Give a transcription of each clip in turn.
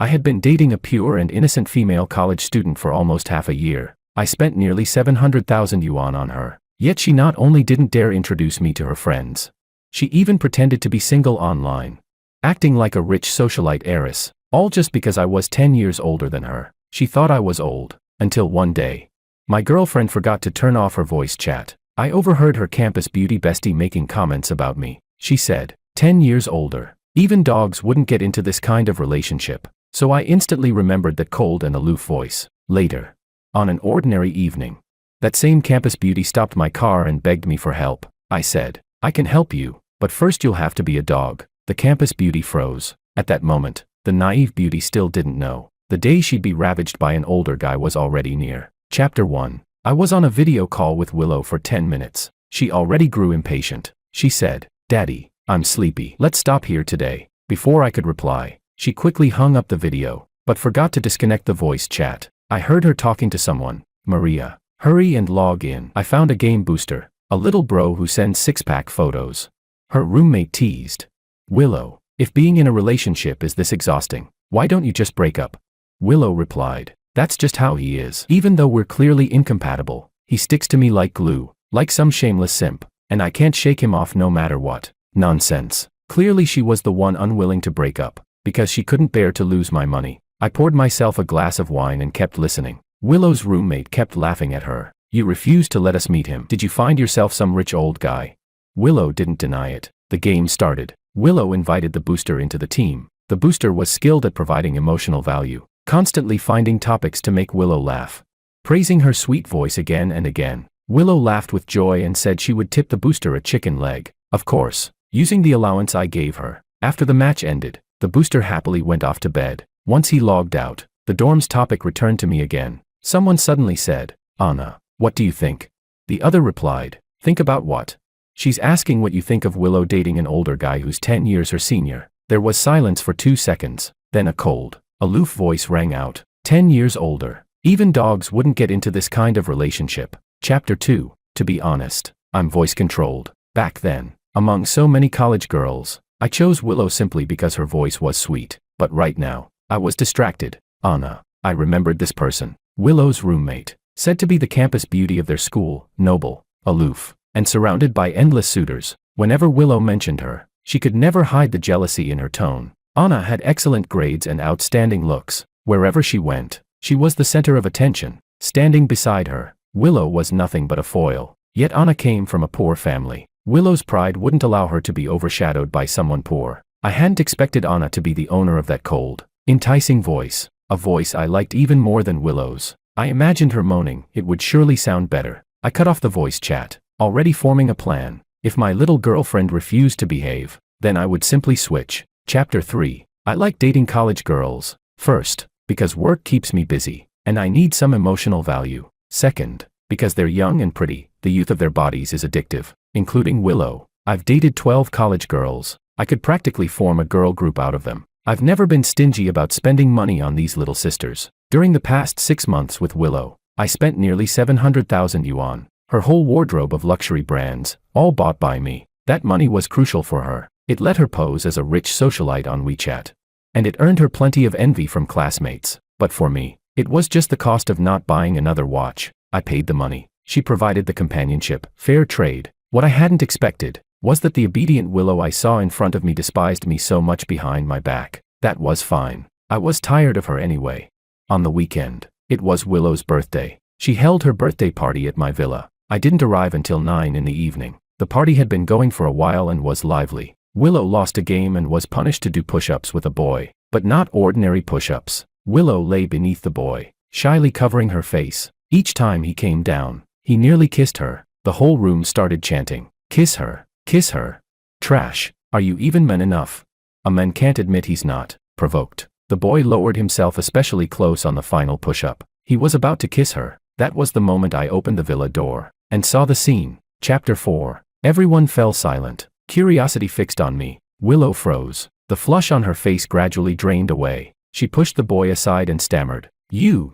I had been dating a pure and innocent female college student for almost half a year. I spent nearly 700,000 yuan on her. Yet she not only didn't dare introduce me to her friends, she even pretended to be single online, acting like a rich socialite heiress, all just because I was 10 years older than her. She thought I was old, until one day, my girlfriend forgot to turn off her voice chat. I overheard her campus beauty bestie making comments about me. She said, 10 years older. Even dogs wouldn't get into this kind of relationship. So I instantly remembered that cold and aloof voice. Later, on an ordinary evening, that same campus beauty stopped my car and begged me for help. I said, I can help you, but first you'll have to be a dog. The campus beauty froze. At that moment, the naive beauty still didn't know. The day she'd be ravaged by an older guy was already near. Chapter 1. I was on a video call with Willow for 10 minutes. She already grew impatient. She said, Daddy, I'm sleepy. Let's stop here today. Before I could reply, she quickly hung up the video, but forgot to disconnect the voice chat. I heard her talking to someone. Maria, hurry and log in. I found a game booster, a little bro who sends six-pack photos. Her roommate teased. Willow, if being in a relationship is this exhausting, why don't you just break up? Willow replied, that's just how he is. Even though we're clearly incompatible, he sticks to me like glue, like some shameless simp, and I can't shake him off no matter what. Nonsense. Clearly she was the one unwilling to break up, because she couldn't bear to lose my money. I poured myself a glass of wine and kept listening. Willow's roommate kept laughing at her. You refused to let us meet him. Did you find yourself some rich old guy? Willow didn't deny it. The game started. Willow invited the booster into the team. The booster was skilled at providing emotional value, constantly finding topics to make Willow laugh. Praising her sweet voice again and again, Willow laughed with joy and said she would tip the booster a chicken leg. Of course, using the allowance I gave her. After the match ended, the booster happily went off to bed. Once he logged out, the dorm's topic returned to me again. Someone suddenly said, Anna, what do you think? The other replied, think about what? She's asking what you think of Willow dating an older guy who's 10 years her senior. There was silence for 2 seconds. Then a cold, aloof voice rang out. 10 years older. Even dogs wouldn't get into this kind of relationship. Chapter 2. To be honest, I'm voice controlled. Back then, among so many college girls, I chose Willow simply because her voice was sweet. But right now, I was distracted. Anna, I remembered this person. Willow's roommate, said to be the campus beauty of their school, noble, aloof, and surrounded by endless suitors. Whenever Willow mentioned her, she could never hide the jealousy in her tone. Anna had excellent grades and outstanding looks. Wherever she went, she was the center of attention. Standing beside her, Willow was nothing but a foil. Yet Anna came from a poor family. Willow's pride wouldn't allow her to be overshadowed by someone poor. I hadn't expected Anna to be the owner of that cold, enticing voice, a voice I liked even more than Willow's. I imagined her moaning. It would surely sound better. I cut off the voice chat, already forming a plan. If my little girlfriend refused to behave, then I would simply switch. Chapter 3. I like dating college girls. First, because work keeps me busy, and I need some emotional value. Second, because they're young and pretty. The youth of their bodies is addictive, including Willow. I've dated 12 college girls. I could practically form a girl group out of them. I've never been stingy about spending money on these little sisters. During the past 6 months with Willow, I spent nearly 700,000 yuan. Her whole wardrobe of luxury brands, all bought by me. That money was crucial for her. It let her pose as a rich socialite on WeChat. And it earned her plenty of envy from classmates. But for me, it was just the cost of not buying another watch. I paid the money. She provided the companionship. Fair trade. What I hadn't expected was that the obedient Willow I saw in front of me despised me so much behind my back. That was fine. I was tired of her anyway. On the weekend, it was Willow's birthday. She held her birthday party at my villa. I didn't arrive until 9 in the evening. The party had been going for a while and was lively. Willow lost a game and was punished to do push-ups with a boy, but not ordinary push-ups. Willow lay beneath the boy, shyly covering her face. Each time he came down, he nearly kissed her. The whole room started chanting, "Kiss her, kiss her." Trash. Are you even man enough? A man can't admit he's not. Provoked, the boy lowered himself especially close on the final push-up. He was about to kiss her. That was the moment I opened the villa door and saw the scene. Chapter 4. Everyone fell silent. Curiosity fixed on me. Willow froze. The flush on her face gradually drained away. She pushed the boy aside and stammered, You,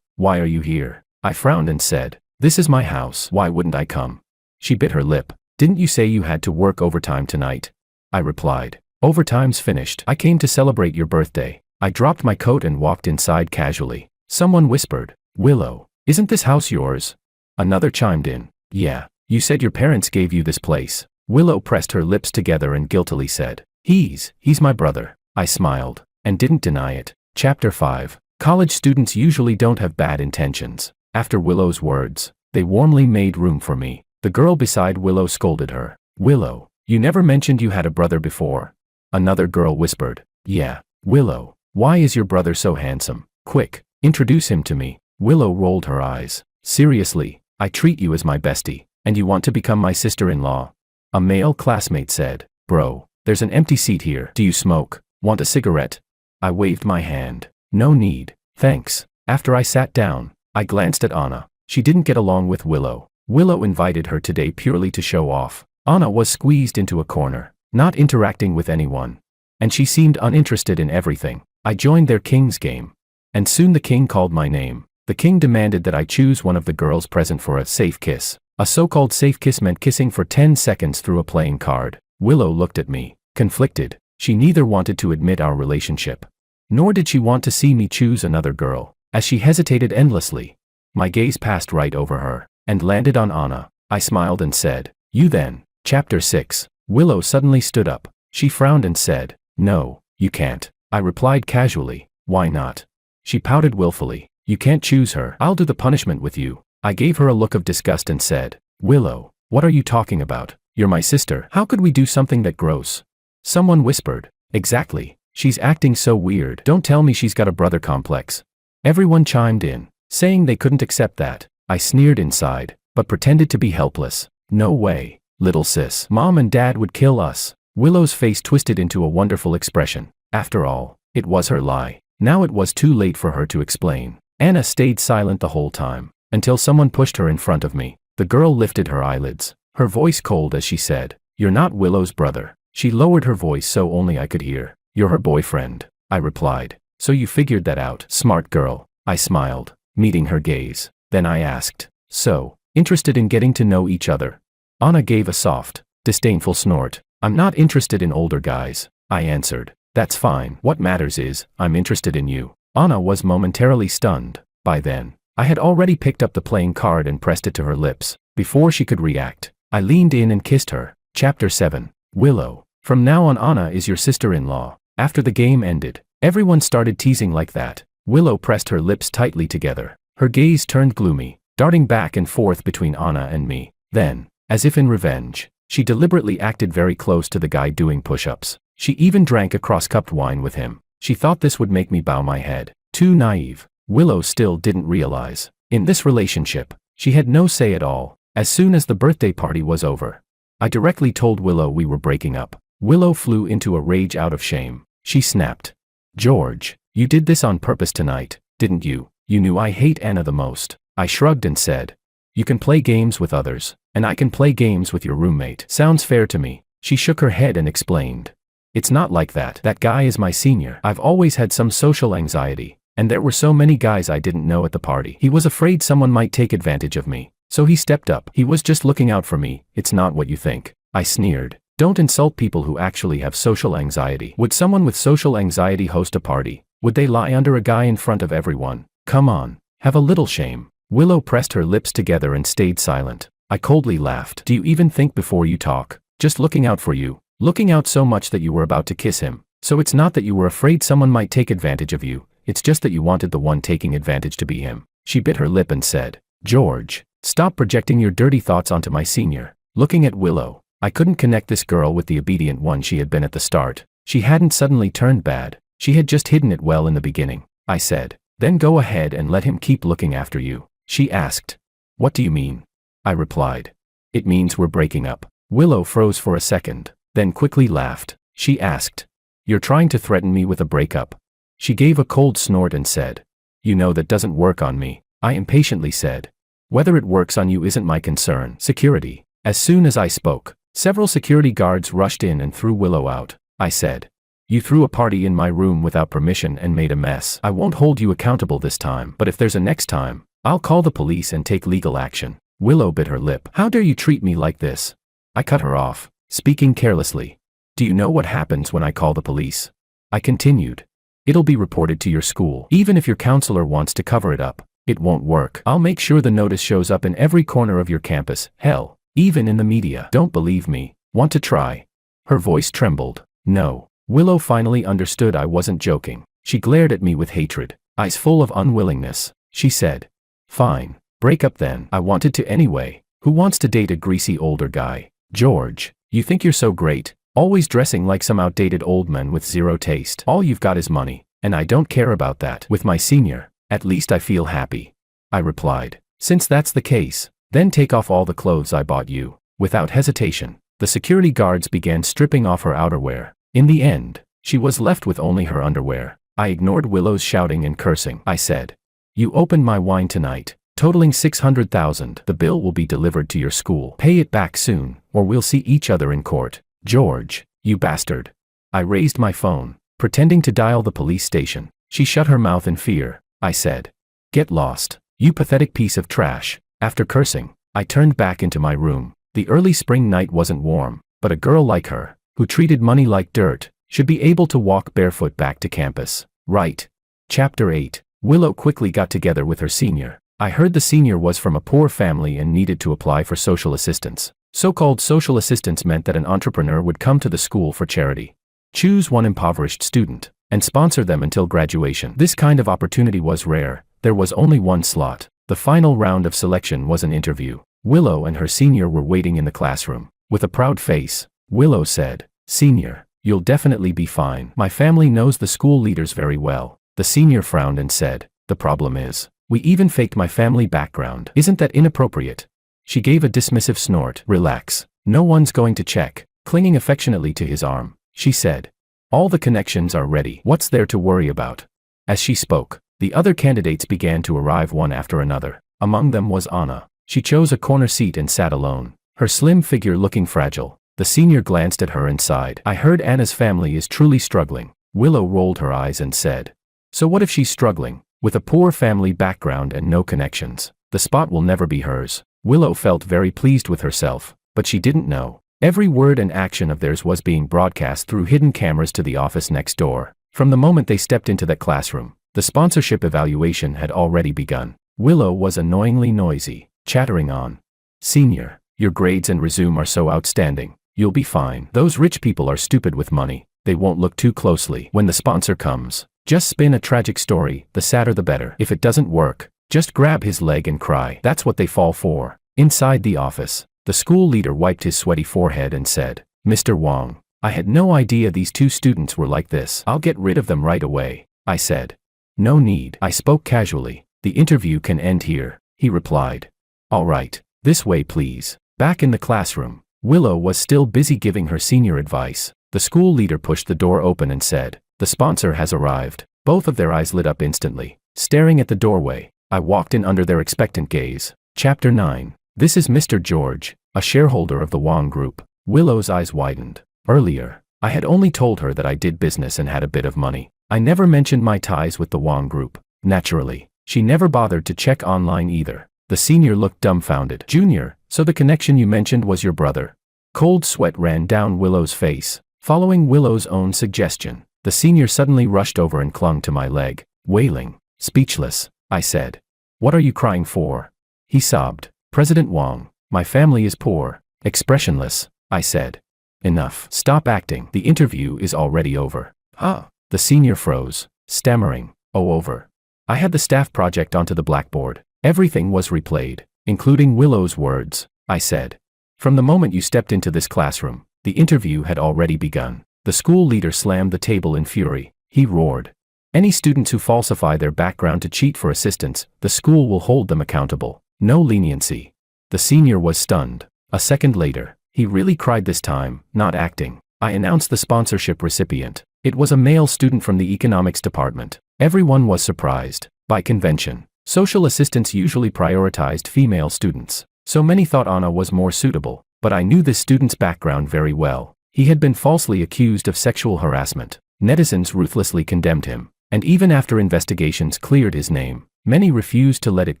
why are you here? I frowned and said, "This is my house. Why wouldn't I come?" She bit her lip. "Didn't you say you had to work overtime tonight?" I replied, "Overtime's finished. I came to celebrate your birthday." I dropped my coat and walked inside casually. Someone whispered, "Willow, isn't this house yours?" Another chimed in, "Yeah, you said your parents gave you this place." Willow pressed her lips together and guiltily said, He's my brother." I smiled, and didn't deny it. Chapter 5. College students usually don't have bad intentions. After Willow's words, they warmly made room for me. The girl beside Willow scolded her. "Willow, you never mentioned you had a brother before." Another girl whispered, "Yeah, Willow, why is your brother so handsome? Quick, introduce him to me." Willow rolled her eyes. "Seriously, I treat you as my bestie, and you want to become my sister-in-law?" A male classmate said, "Bro, there's an empty seat here. Do you smoke? Want a cigarette?" I waved my hand. "No need, thanks." After I sat down, I glanced at Anna. She didn't get along with Willow. Willow invited her today purely to show off. Anna was squeezed into a corner, not interacting with anyone. And she seemed uninterested in everything. I joined their king's game. And soon the king called my name. The king demanded that I choose one of the girls present for a safe kiss. A so-called safe kiss meant kissing for 10 seconds through a playing card. Willow looked at me, conflicted. She neither wanted to admit our relationship, nor did she want to see me choose another girl. As she hesitated endlessly, my gaze passed right over her, and landed on Anna. I smiled and said, "You then." Chapter 6. Willow suddenly stood up. She frowned and said, "No, you can't." I replied casually, "Why not?" She pouted willfully. "You can't choose her. I'll do the punishment with you." I gave her a look of disgust and said, "Willow, what are you talking about? You're my sister. How could we do something that gross?" Someone whispered, "Exactly. She's acting so weird. Don't tell me she's got a brother complex." Everyone chimed in, saying they couldn't accept that. I sneered inside, but pretended to be helpless. "No way, little sis. Mom and Dad would kill us." Willow's face twisted into a wonderful expression. After all, it was her lie. Now it was too late for her to explain. Anna stayed silent the whole time, until someone pushed her in front of me. The girl lifted her eyelids, her voice cold as she said, "You're not Willow's brother." She lowered her voice so only I could hear. "You're her boyfriend," I replied. "So you figured that out, smart girl." I smiled, meeting her gaze. Then I asked, "So, interested in getting to know each other?" Anna gave a soft, disdainful snort. "I'm not interested in older guys," I answered. "That's fine. What matters is, I'm interested in you." Anna was momentarily stunned. By then, I had already picked up the playing card and pressed it to her lips. Before she could react, I leaned in and kissed her. Chapter 7. Willow. From now on, Anna is your sister-in-law. After the game ended, everyone started teasing like that. Willow pressed her lips tightly together. Her gaze turned gloomy, darting back and forth between Anna and me. Then, as if in revenge, she deliberately acted very close to the guy doing push-ups. She even drank a cross-cupped wine with him. She thought this would make me bow my head. Too naive. Willow still didn't realize. In this relationship, she had no say at all. As soon as the birthday party was over, I directly told Willow we were breaking up. Willow flew into a rage out of shame. She snapped, "George, you did this on purpose tonight, didn't you? You knew I hate Anna the most." I shrugged and said, "You can play games with others, and I can play games with your roommate. Sounds fair to me." She shook her head and explained, "It's not like that. That guy is my senior. I've always had some social anxiety, and there were so many guys I didn't know at the party. He was afraid someone might take advantage of me, so he stepped up. He was just looking out for me. It's not what you think." I sneered. "Don't insult people who actually have social anxiety. Would someone with social anxiety host a party? Would they lie under a guy in front of everyone? Come on, have a little shame." Willow pressed her lips together and stayed silent. I coldly laughed. "Do you even think before you talk? Just looking out for you. Looking out so much that you were about to kiss him. So it's not that you were afraid someone might take advantage of you, it's just that you wanted the one taking advantage to be him." She bit her lip and said, "George, stop projecting your dirty thoughts onto my senior." Looking at Willow, I couldn't connect this girl with the obedient one she had been at the start. She hadn't suddenly turned bad. She had just hidden it well in the beginning. I said, "Then go ahead and let him keep looking after you." She asked, "What do you mean?" I replied, "It means we're breaking up." Willow froze for a second, then quickly laughed. She asked, "You're trying to threaten me with a breakup?" She gave a cold snort and said, "You know that doesn't work on me." I impatiently said, "Whether it works on you isn't my concern." Security. As soon as I spoke, several security guards rushed in and threw Willow out. I said, "You threw a party in my room without permission and made a mess. I won't hold you accountable this time, but if there's a next time, I'll call the police and take legal action." Willow bit her lip. "How dare you treat me like this?" I cut her off, speaking carelessly. "Do you know what happens when I call the police?" I continued. It'll be reported to your school. Even if your counselor wants to cover it up, it won't work. I'll make sure the notice shows up in every corner of your campus, hell, even in the media. Don't believe me? Want to try?" Her voice trembled. "No." Willow finally understood I wasn't joking. She glared at me with hatred, eyes full of unwillingness. She said, "Fine. Break up then." I wanted to anyway. Who wants to date a greasy older guy? George, you think you're so great, always dressing like some outdated old man with zero taste. All you've got is money, and I don't care about that. With my senior, at least I feel happy," I replied. "Since that's the case, then take off all the clothes I bought you." Without hesitation, the security guards began stripping off her outerwear. In the end, she was left with only her underwear. I ignored Willow's shouting and cursing. I said, "You opened my wine tonight, totaling $600,000. The bill will be delivered to your school. Pay it back soon, or we'll see each other in court." "George, you bastard." I raised my phone, pretending to dial the police station. She shut her mouth in fear. I said, "Get lost, you pathetic piece of trash." After cursing, I turned back into my room. The early spring night wasn't warm, but a girl like her, who treated money like dirt, should be able to walk barefoot back to campus, right? Chapter 8. Willow quickly got together with her senior. I heard the senior was from a poor family and needed to apply for social assistance. So-called social assistance meant that an entrepreneur would come to the school for charity, choose one impoverished student, and sponsor them until graduation. This kind of opportunity was rare. There was only one slot. The final round of selection was an interview. Willow and her senior were waiting in the classroom. With a proud face, Willow said, "Senior, you'll definitely be fine. My family knows the school leaders very well." The senior frowned and said, "The problem is, we even faked my family background. Isn't that inappropriate?" She gave a dismissive snort. "Relax. No one's going to check." Clinging affectionately to his arm, she said, "All the connections are ready. What's there to worry about?" As she spoke, the other candidates began to arrive one after another. Among them was Anna. She chose a corner seat and sat alone, her slim figure looking fragile. The senior glanced at her and sighed. "I heard Anna's family is truly struggling." Willow rolled her eyes and said, "So what if she's struggling? With a poor family background and no connections, the spot will never be hers." Willow felt very pleased with herself, but she didn't know. Every word and action of theirs was being broadcast through hidden cameras to the office next door. From the moment they stepped into that classroom, the sponsorship evaluation had already begun. Willow was annoyingly noisy, chattering on. "Senior, your grades and resume are so outstanding. You'll be fine. Those rich people are stupid with money. They won't look too closely. When the sponsor comes, just spin a tragic story, the sadder the better. If it doesn't work, just grab his leg and cry. That's what they fall for." Inside the office, the school leader wiped his sweaty forehead and said, "Mr. Wong, I had no idea these two students were like this. I'll get rid of them right away." I said, "No need." I spoke casually. "The interview can end here," he replied. "All right, this way please." Back in the classroom, Willow was still busy giving her senior advice. The school leader pushed the door open and said, "The sponsor has arrived." Both of their eyes lit up instantly, staring at the doorway. I walked in under their expectant gaze. Chapter 9. This is Mr. George, a shareholder of the Wong Group. Willow's eyes widened. Earlier, I had only told her that I did business and had a bit of money. I never mentioned my ties with the Wong Group. Naturally, she never bothered to check online either. The senior looked dumbfounded. "Junior, so the connection you mentioned was your brother?" Cold sweat ran down Willow's face. Following Willow's own suggestion, the senior suddenly rushed over and clung to my leg, wailing. Speechless, I said, "What are you crying for?" He sobbed. "President Wong, my family is poor." Expressionless, I said, "Enough. Stop acting. The interview is already over." "Huh?" The senior froze, stammering, "Oh, over." I had the staff project onto the blackboard. Everything was replayed, including Willow's words. I said, "From the moment you stepped into this classroom, the interview had already begun." The school leader slammed the table in fury. He roared, "Any students who falsify their background to cheat for assistance, the school will hold them accountable. No leniency." The senior was stunned. A second later, he really cried this time, not acting. I announced the sponsorship recipient. It was a male student from the economics department. Everyone was surprised. By convention, social assistants usually prioritized female students, so many thought Anna was more suitable, but I knew this student's background very well. He had been falsely accused of sexual harassment. Netizens ruthlessly condemned him, and even after investigations cleared his name, many refused to let it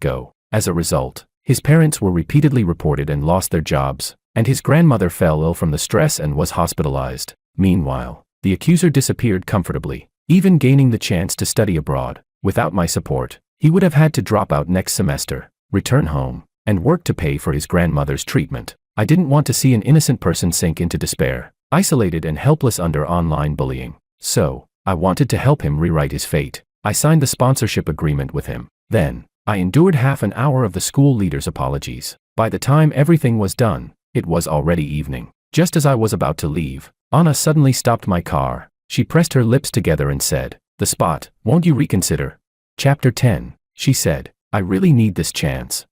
go. As a result, his parents were repeatedly reported and lost their jobs, and his grandmother fell ill from the stress and was hospitalized. Meanwhile, the accuser disappeared comfortably. even gaining the chance to study abroad. Without my support, he would have had to drop out next semester, return home, and work to pay for his grandmother's treatment. I didn't want to see an innocent person sink into despair, isolated and helpless under online bullying. So, I wanted to help him rewrite his fate. I signed the sponsorship agreement with him. Then, I endured half an hour of the school leader's apologies. By the time everything was done, it was already evening. Just as I was about to leave, Anna suddenly stopped my car. She pressed her lips together and said, "The spot, won't you reconsider?" Chapter 10, she said, "I really need this chance.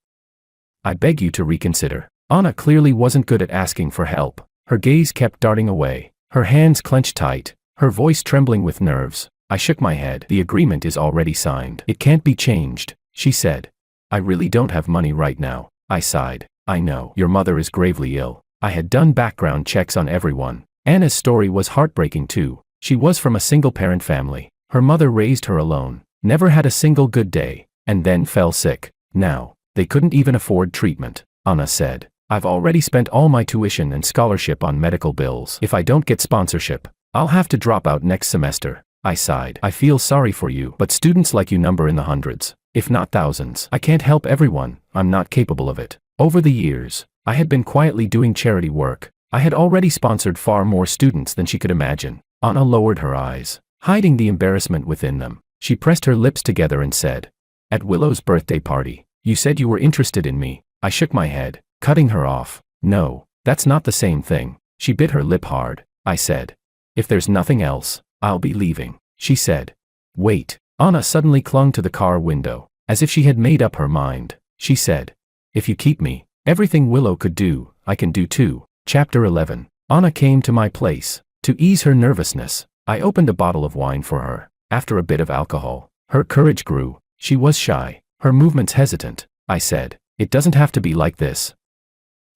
I beg you to reconsider." Anna clearly wasn't good at asking for help. Her gaze kept darting away, her hands clenched tight, her voice trembling with nerves. I shook my head. "The agreement is already signed. It can't be changed," she said. "I really don't have money right now." I sighed. "I know. Your mother is gravely ill." I had done background checks on everyone. Anna's story was heartbreaking too. She was from a single-parent family. Her mother raised her alone, never had a single good day, and then fell sick. Now, they couldn't even afford treatment. Anna said, "I've already spent all my tuition and scholarship on medical bills. If I don't get sponsorship, I'll have to drop out next semester." I sighed. "I feel sorry for you, but students like you number in the hundreds, if not thousands. I can't help everyone. I'm not capable of it." Over the years, I had been quietly doing charity work. I had already sponsored far more students than she could imagine. Anna lowered her eyes, hiding the embarrassment within them. She pressed her lips together and said, "At Willow's birthday party, you said you were interested in me." I shook my head, cutting her off. "No, that's not the same thing." She bit her lip hard. I said, "If there's nothing else, I'll be leaving." She said, "Wait." Anna suddenly clung to the car window, as if she had made up her mind. She said, "If you keep me, everything Willow could do, I can do too." Chapter 11. Anna came to my place. To ease her nervousness, I opened a bottle of wine for her. After a bit of alcohol, her courage grew. She was shy, her movements hesitant. I said, "It doesn't have to be like this."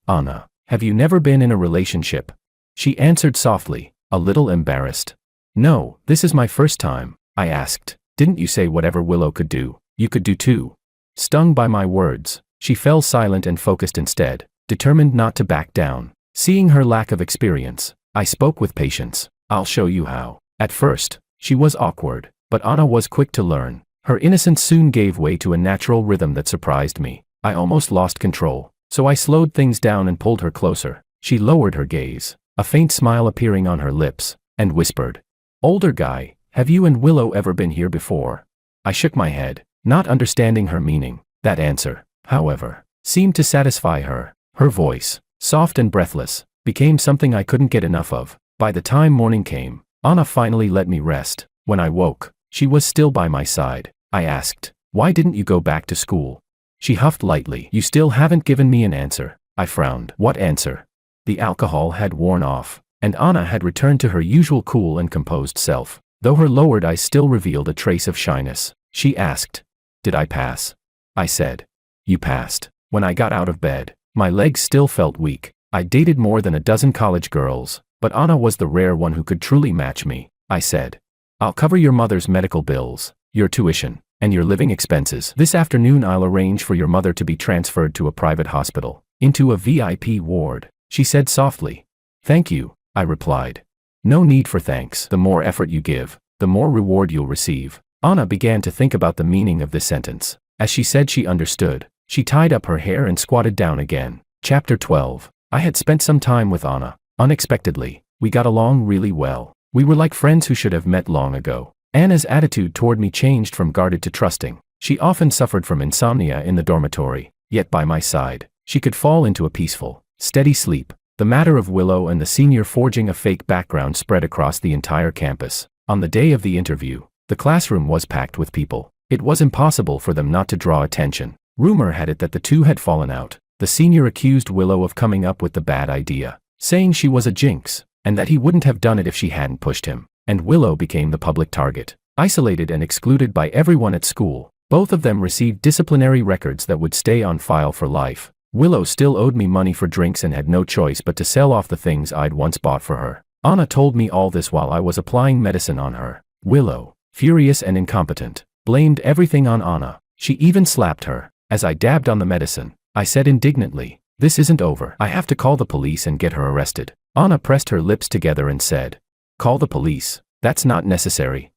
"Anna, have you never been in a relationship?" She answered softly, a little embarrassed. "No, this is my first time." I asked, "Didn't you say whatever Willow could do, you could do too?" Stung by my words, she fell silent and focused instead, determined not to back down. Seeing her lack of experience, I spoke with patience. "I'll show you how." At first, she was awkward, but Anna was quick to learn. Her innocence soon gave way to a natural rhythm that surprised me. I almost lost control, so I slowed things down and pulled her closer. She lowered her gaze, a faint smile appearing on her lips, and whispered, "Older guy, have you and Willow ever been here before?" I shook my head, not understanding her meaning. That answer, however, seemed to satisfy her. Her voice, soft and breathless, became something I couldn't get enough of. By the time morning came, Anna finally let me rest. When I woke, she was still by my side. I asked, "Why didn't you go back to school?" She huffed lightly. "You still haven't given me an answer." I frowned. "What answer?" The alcohol had worn off, and Anna had returned to her usual cool and composed self, though her lowered eyes still revealed a trace of shyness. She asked, "Did I pass?" I said, "You passed." When I got out of bed, my legs still felt weak. I dated more than a dozen college girls, but Anna was the rare one who could truly match me. I said, "I'll cover your mother's medical bills, your tuition, and your living expenses. This afternoon I'll arrange for your mother to be transferred to a private hospital, into a VIP ward," she said softly. "Thank you," I replied. "No need for thanks. The more effort you give, the more reward you'll receive." Anna began to think about the meaning of this sentence. As she said she understood, she tied up her hair and squatted down again. Chapter 12. I had spent some time with Anna. Unexpectedly, we got along really well. We were like friends who should have met long ago. Anna's attitude toward me changed from guarded to trusting. She often suffered from insomnia in the dormitory, yet by my side, she could fall into a peaceful, steady sleep. The matter of Willow and the senior forging a fake background spread across the entire campus. On the day of the interview, the classroom was packed with people. It was impossible for them not to draw attention. Rumor had it that the two had fallen out. The senior accused Willow of coming up with the bad idea, saying she was a jinx, and that he wouldn't have done it if she hadn't pushed him. And Willow became the public target, isolated and excluded by everyone at school. Both of them received disciplinary records that would stay on file for life. Willow still owed me money for drinks and had no choice but to sell off the things I'd once bought for her. Anna told me all this while I was applying medicine on her. Willow, furious and incompetent, blamed everything on Anna. She even slapped her. As I dabbed on the medicine, I said indignantly, "This isn't over. I have to call the police and get her arrested." Anna pressed her lips together and said, "Call the police? That's not necessary."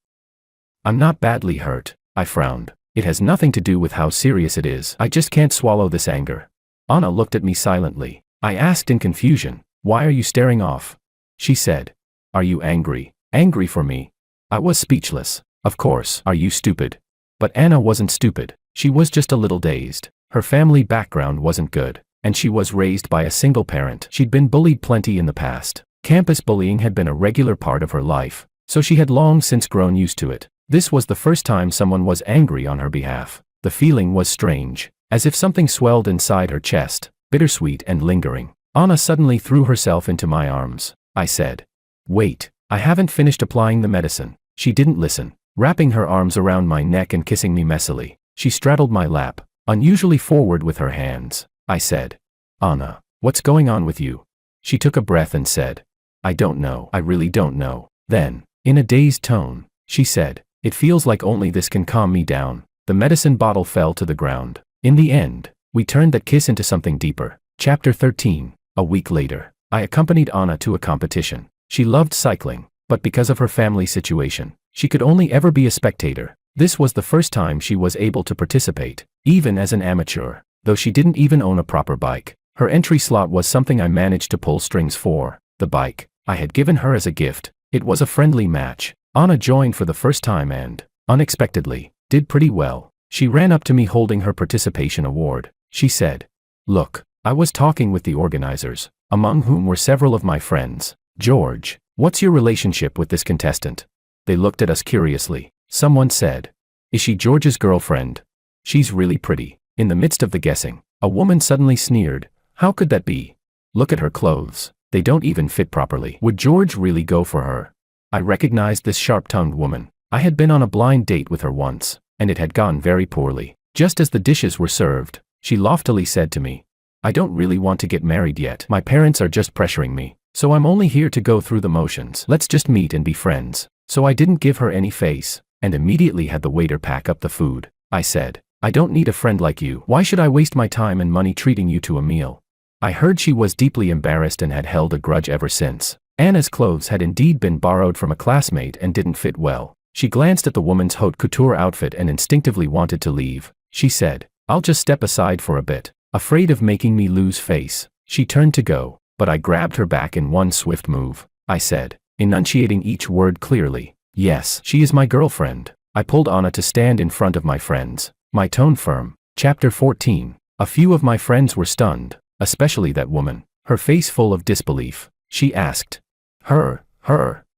I'm not badly hurt, I frowned. It has nothing to do with how serious it is. I just can't swallow this anger. Anna looked at me silently. I asked in confusion, why are you staring off? She said, are you angry? Angry for me? I was speechless. Of course. Are you stupid? But Anna wasn't stupid. She was just a little dazed. Her family background wasn't good, and she was raised by a single parent. She'd been bullied plenty in the past. Campus bullying had been a regular part of her life, so she had long since grown used to it. This was the first time someone was angry on her behalf. The feeling was strange, as if something swelled inside her chest, bittersweet and lingering. Anna suddenly threw herself into my arms. I said, wait, I haven't finished applying the medicine. She didn't listen, wrapping her arms around my neck and kissing me messily. She straddled my lap, unusually forward with her hands. I said, Anna, what's going on with you? She took a breath and said, I don't know. I really don't know. Then, in a dazed tone, she said, it feels like only this can calm me down. The medicine bottle fell to the ground. In the end, we turned that kiss into something deeper. Chapter 13. A week later, I accompanied Anna to a competition. She loved cycling, but because of her family situation, she could only ever be a spectator. This was the first time she was able to participate, even as an amateur, though she didn't even own a proper bike. Her entry slot was something I managed to pull strings for. The bike I had given her as a gift. It was a friendly match. Anna joined for the first time and, unexpectedly, did pretty well. She ran up to me holding her participation award. She said, look, I was talking with the organizers, among whom were several of my friends. George, what's your relationship with this contestant? They looked at us curiously. Someone said, is she George's girlfriend? She's really pretty. In the midst of the guessing, a woman suddenly sneered, how could that be? Look at her clothes. They don't even fit properly. Would George really go for her? I recognized this sharp-tongued woman. I had been on a blind date with her once, and it had gone very poorly. Just as the dishes were served, she loftily said to me, I don't really want to get married yet. My parents are just pressuring me, so I'm only here to go through the motions. Let's just meet and be friends. So I didn't give her any face, and immediately had the waiter pack up the food. I said, I don't need a friend like you. Why should I waste my time and money treating you to a meal? I heard she was deeply embarrassed and had held a grudge ever since. Anna's clothes had indeed been borrowed from a classmate and didn't fit well. She glanced at the woman's haute couture outfit and instinctively wanted to leave. She said, I'll just step aside for a bit. Afraid of making me lose face, she turned to go, but I grabbed her back in one swift move. I said, enunciating each word clearly, yes, she is my girlfriend. I pulled Anna to stand in front of my friends, my tone firm. Chapter 14. A few of my friends were stunned, especially that woman, her face full of disbelief. She asked, Her,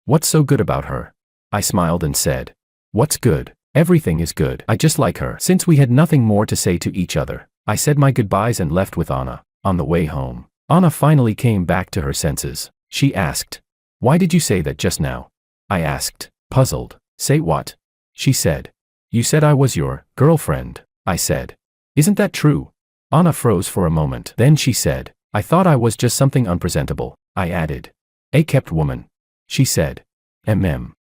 what's so good about her? I smiled and said, what's good? Everything is good. I just like her. Since we had nothing more to say to each other, I said my goodbyes and left with Anna. On the way home, Anna finally came back to her senses. She asked, why did you say that just now? I asked, puzzled. Say what? She said, you said I was your girlfriend. I said, isn't that true? Anna froze for a moment. Then she said, I thought I was just something unpresentable. I added, a kept woman. She said,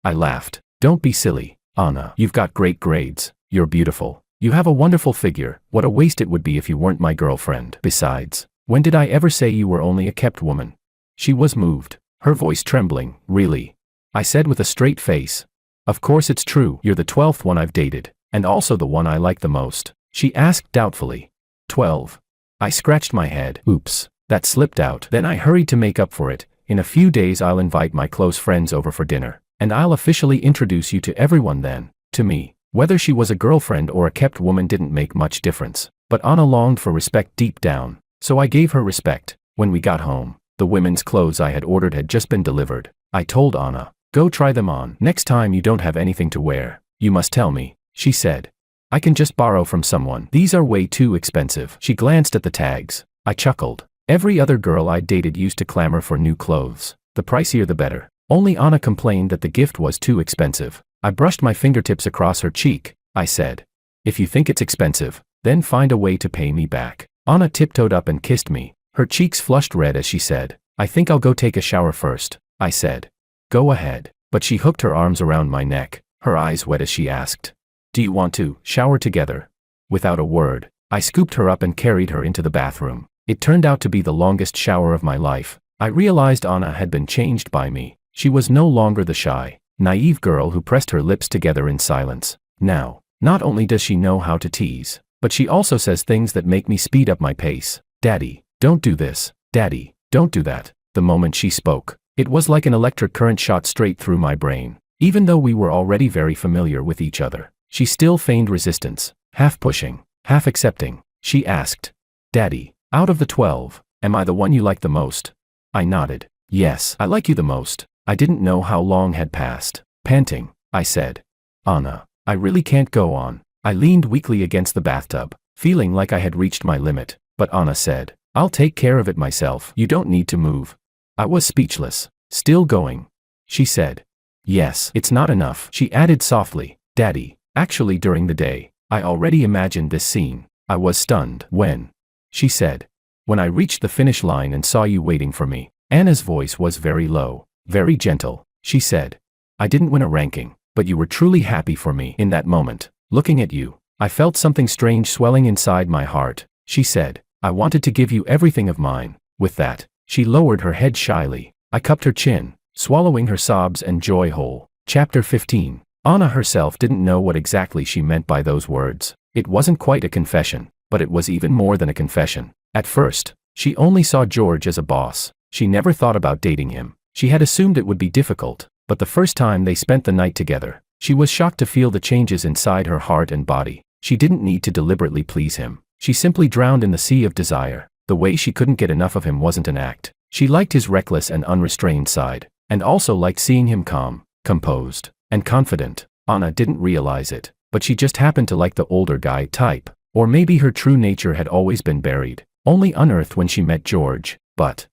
I laughed. Don't be silly, Anna. You've got great grades. You're beautiful. You have a wonderful figure. What a waste it would be if you weren't my girlfriend. Besides, when did I ever say you were only a kept woman? She was moved, her voice trembling. Really? I said with a straight face. Of course it's true. You're the 12th one I've dated, and also the one I like the most. She asked doubtfully. 12. I scratched my head. Oops, that slipped out. Then I hurried to make up for it. In a few days I'll invite my close friends over for dinner, and I'll officially introduce you to everyone then. To me, whether she was a girlfriend or a kept woman didn't make much difference, but Anna longed for respect deep down, so I gave her respect. When we got home, the women's clothes I had ordered had just been delivered. I told Anna, go try them on. Next time you don't have anything to wear, you must tell me, she said. I can just borrow from someone. These are way too expensive. She glanced at the tags. I chuckled. Every other girl I dated used to clamor for new clothes. The pricier the better. Only Anna complained that the gift was too expensive. I brushed my fingertips across her cheek. I said, if you think it's expensive, then find a way to pay me back. Anna tiptoed up and kissed me. Her cheeks flushed red as she said, I think I'll go take a shower first. I said, go ahead. But she hooked her arms around my neck, her eyes wet as she asked, do you want to shower together? Without a word, I scooped her up and carried her into the bathroom. It turned out to be the longest shower of my life. I realized Anna had been changed by me. She was no longer the shy, naive girl who pressed her lips together in silence. Now, not only does she know how to tease, but she also says things that make me speed up my pace. Daddy, don't do this. Daddy, don't do that. The moment she spoke, it was like an electric current shot straight through my brain. Even though we were already very familiar with each other, she still feigned resistance, half pushing, half accepting. She asked, Daddy, out of the 12, am I the one you like the most? I nodded. Yes, I like you the most. I didn't know how long had passed. Panting, I said, Anna, I really can't go on. I leaned weakly against the bathtub, feeling like I had reached my limit, but Anna said, I'll take care of it myself. You don't need to move. I was speechless. Still going. She said, Yes, it's not enough. She added softly, Daddy, actually during the day, I already imagined this scene. I was stunned. When? She said, When I reached the finish line and saw you waiting for me. Anna's voice was very low, very gentle. She said, I didn't win a ranking, but you were truly happy for me in that moment. Looking at you, I felt something strange swelling inside my heart. She said, I wanted to give you everything of mine. With that, she lowered her head shyly. I cupped her chin, swallowing her sobs and joy whole. Chapter 15. Anna herself didn't know what exactly she meant by those words. It wasn't quite a confession, but it was even more than a confession. At first, she only saw George as a boss. She never thought about dating him. She had assumed it would be difficult, but the first time they spent the night together, she was shocked to feel the changes inside her heart and body. She didn't need to deliberately please him. She simply drowned in the sea of desire. The way she couldn't get enough of him wasn't an act. She liked his reckless and unrestrained side, and also liked seeing him calm, composed, and confident. Anna didn't realize it, but she just happened to like the older guy type. Or maybe her true nature had always been buried, only unearthed when she met George. But,